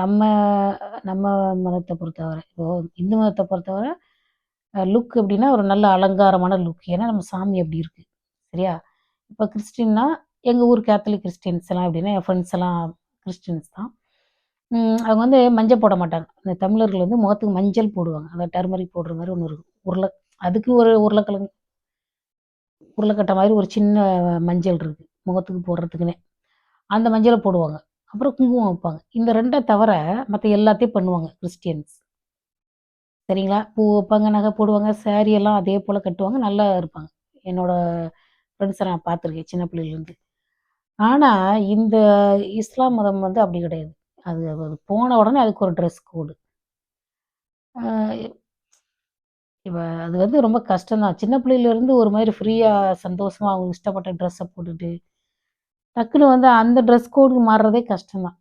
நம்ம நம்ம மதத்த பொறுத்தவரை, இப்போ இந்து மதத்த பொறுத்தவரை லுக் எப்படின்னா, ஒரு நல்ல அலங்காரமான லுக். ஏன்னா நம்ம சாமி அப்படி இருக்கு. சரியா? இப்போ கிறிஸ்டின்னா, எங்க ஊர் கேத்தலிக் கிறிஸ்டியன்ஸ் எல்லாம் எப்படின்னா, என் ஃப்ரெண்ட்ஸ் எல்லாம் கிறிஸ்டியன்ஸ் தான். அவங்க வந்து மஞ்சள் போட மாட்டாங்க. இந்த தமிழர்கள் வந்து முகத்துக்கு மஞ்சள் போடுவாங்க. அந்த டர்மரிக் போடுற மாரி ஒண்ணு இருக்கும். அதுக்கு ஒரு உருளைக்கிழங்கு உருளைக்கட்ட மாரி ஒரு சின்ன மஞ்சள் இருக்கு. முகத்துக்கு போடுறதுக்குன்னே. அந்த மஞ்சள போடுவாங்க. அப்புறம் குங்குமம் வைப்பாங்க. இந்த 2 தவிர மத்த எல்லாத்தையும் பண்ணுவாங்க கிறிஸ்டியன்ஸ். சரிங்களா? பூ வைப்பாங்க, நகை போடுவாங்க, சாரி எல்லாம் அதே போல கட்டுவாங்க. நல்லா இருப்பாங்க. என்னோட ஃப்ரெண்ட்ஸ நான் பார்த்துருக்கேன் சின்ன பிள்ளையிலேருந்து. ஆனா, இந்த இஸ்லாம் மதம் வந்து அப்படி கிடையாது. அது அது போன உடனே அதுக்கு ஒரு ட்ரெஸ் கோடு. அ இப்ப அது வந்து ரொம்ப கஷ்டம் தான். சின்ன பிள்ளையிலேருந்து ஒரு மாரி ஃப்ரீயா, சந்தோஷமா அவங்க இஷ்டப்பட்ட ட்ரெஸ்ஸ போட்டுட்டு, டக்குனு வந்து அந்த ட்ரெஸ் கோடுக்கு மாறுறதே கஷ்டம் தான்.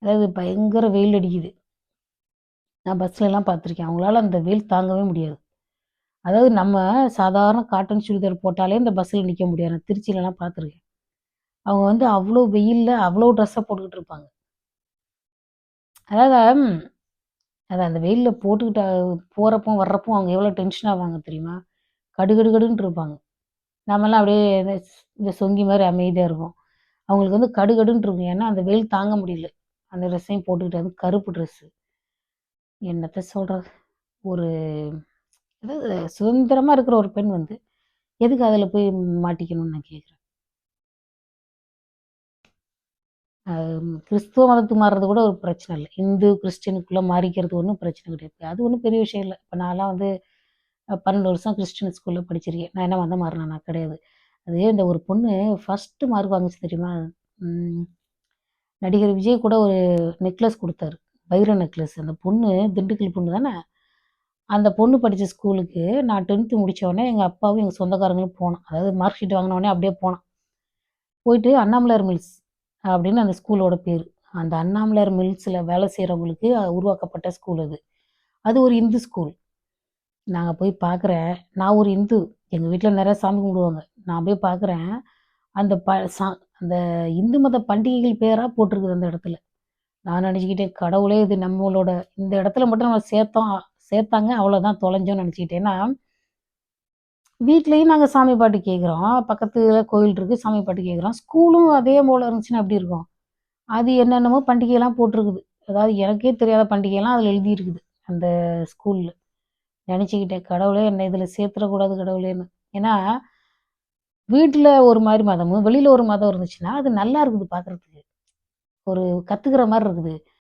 அதாவது பயங்கர வெயில் அடிக்குது. நான் பஸ்லலாம் பார்த்துருக்கேன். அவங்களால அந்த வெயில் தாங்கவே முடியாது. அதாவது நம்ம சாதாரண காட்டன் சுடிதார் போட்டாலே இந்த பஸ்ஸில நிக்க முடியாது. நான் திருச்சிலலாம் பார்த்துருக்கேன். அவங்க வந்து அவ்ளோ வெயில்ல அவ்ளோ ட்ரெஸ்ஸ போட்டுக்கிட்டு இருப்பாங்க. அதாவது அத அந்த வெயில்ல போட்டுக்கிட்டு போறப்போ, வர்றப்போ அவங்க எவ்வளோ டென்ஷன் ஆவாங்க தெரியுமா? கடுகடுகடுன்னு இருப்பாங்க. நம்மலாம் அப்படியே இந்த சொங்கி மாரி அமைதியா இருப்போம். அவங்களுக்கு வந்து கடுகடுன்னு இருக்கும். ஏன்னா அந்த வெயில் தாங்க முடியல. அந்த ட்ரெஸ்ஸையும் போட்டுக்கிட்டு அதுவும் கருப்பு ட்ரெஸ்ஸு. என்னத்த சொல்றது? ஒரு அதாவது சுதந்திரமா இருக்கிற ஒரு பெண் வந்து, எதுக்கு அதில போய் மாட்டிக்கணும்னு நான் கேட்குறேன். அ கிறிஸ்துவ மதத்துக்கு மாறுறது கூட ஒரு பிரச்சனை இல்ல. இந்து, கிறிஸ்டினுக்குள்ள மாறிக்கிறது ஒண்ணும் பிரச்சனை கிடையாது. அது ஒண்ணும் பெரிய விஷயம் இல்ல. இப்ப நான்லாம் வந்து 12 வருஷம் கிறிஸ்டியன் ஸ்கூல்ல படிச்சிருக்கேன். நான் என்ன மதம் மாறுனேனா? கிடையாது. அது இந்த ஒரு பொண்ணு ஃபர்ஸ்ட் மார்க் வாங்குச்சு தெரியுமா? ம் நடிகர் விஜய் கூட ஒரு நெக்லஸ் குடுத்தாரு. வைர நெக்லஸ். அந்த பொண்ணு திண்டுக்கல் பொண்ணு தானே! அந்த பொண்ணு படிச்ச ஸ்கூலுக்கு நான் 10த் முடிச்ச உடனே எங்க அப்பாவும், எங்க சொந்தக்காரங்களும் போனோம். அதாவது மார்க் ஷீட் வாங்குன உடனே அப்படியே போனோம். போயிட்டு அண்ணாமலையார் மில்ஸ் அப்படின்னு அந்த ஸ்கூலோட பேரு. அந்த அண்ணாமலையார் மில்ஸ்ல வேலை செய்றவங்களுக்கு உருவாக்கப்பட்ட ஸ்கூல் அது. அது ஒரு இந்து ஸ்கூல். நாங்க போய் பார்க்குறேன். நான் ஒரு இந்து. எங்க வீட்ல நெறைய சாமி கும்பிடுவாங்க. நான் போய் பார்க்குறேன். அந்த ப சா அந்த இந்து மத பண்டிகைகள் பேரா போட்டிருக்குது அந்த இடத்துல. நான் நினச்சுக்கிட்டேன், கடவுளே இது நம்மளோட இந்த இடத்துல மட்டும் நம்ம சேர்த்தாங்க அவ்வளோதான் தொலைஞ்சோம்னு நினச்சுக்கிட்டேன். ஏன்னா, வீட்லயும் நாங்க சாமி பாட்டு கேட்குறோம். பக்கத்துல கோயில் இருக்கு. சாமி பாட்டு கேட்குறோம். ஸ்கூலும் அதே போல இருந்துச்சுன்னா எப்படி இருக்கும்? அது என்னென்னமோ பண்டிகைலாம் போட்டிருக்குது. அதாவது எனக்கே தெரியாத பண்டிகைலாம் அதில எழுதியிருக்குது. அந்த ஸ்கூல்ல. நெனச்சுக்கிட்டேன், கடவுளே என்ன இதில சேர்த்துறக்கூடாது கடவுளேன்னு. ஏன்னா, வீட்ல ஒரு மாரி மதமும், வெளியில ஒரு மதம் இருந்துச்சுன்னா, அது நல்லா இருக்குது பார்க்குறதுக்கு. ஒரு கத்துக்கிற மாரி இருக்குது.